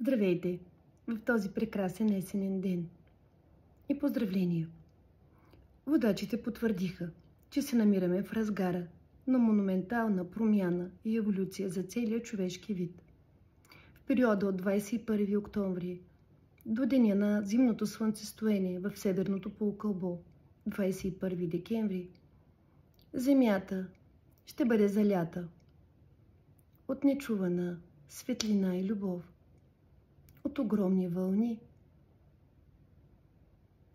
Здравейте в този прекрасен есенен ден и поздравления! Водачите потвърдиха, че се намираме в разгара на монументална промяна и еволюция за целия човешки вид. В периода от 21 октомври до деня на зимното слънцестояние в Северното полукълбо, 21 декември, Земята ще бъде залята от нечувана светлина и любов, от огромни вълни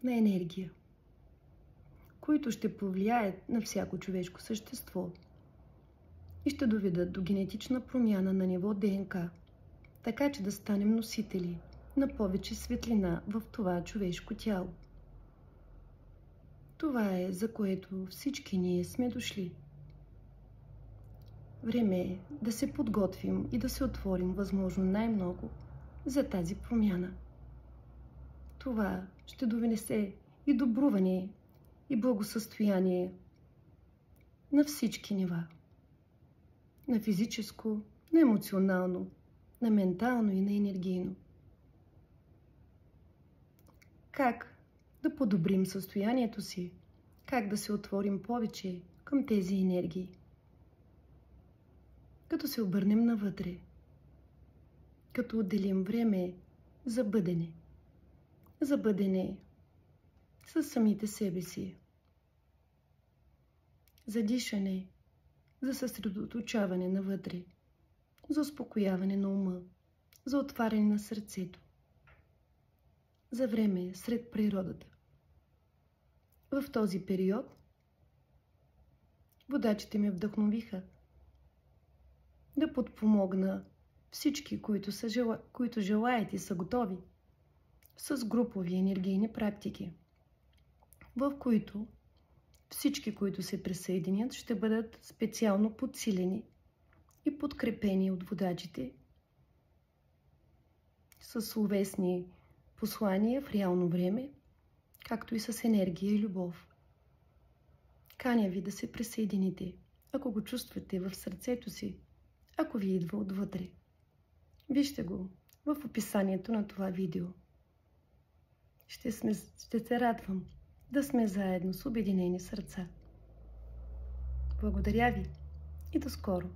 на енергия, които ще повлияят на всяко човешко същество и ще доведат до генетична промяна на ниво ДНК, така че да станем носители на повече светлина в това човешко тяло. Това е, за което всички ние сме дошли. Време е да се подготвим и да се отворим възможно най-много за тази промяна. Това ще довнесе и добруване, и благосъстояние на всички нива. На физическо, на емоционално, на ментално и на енергийно. Как да подобрим състоянието си? Как да се отворим повече към тези енергии? Като се обърнем навътре, като отделим време за бъдене. За бъдене със самите себе си. За дишане, за съсредоточаване навътре, за успокояване на ума, за отваряне на сърцето. За време сред природата. В този период водачите ме вдъхновиха да подпомогна всички, които желаят и са готови, с групови енергийни практики, в които всички, които се присъединят, ще бъдат специално подсилени и подкрепени от водачите с словесни послания в реално време, както и с енергия и любов. Каня ви да се присъедините, ако го чувствате в сърцето си, ако ви идва отвътре. Вижте го в описанието на това видео. Ще се радвам да сме заедно с обединени сърца. Благодаря ви и до скоро!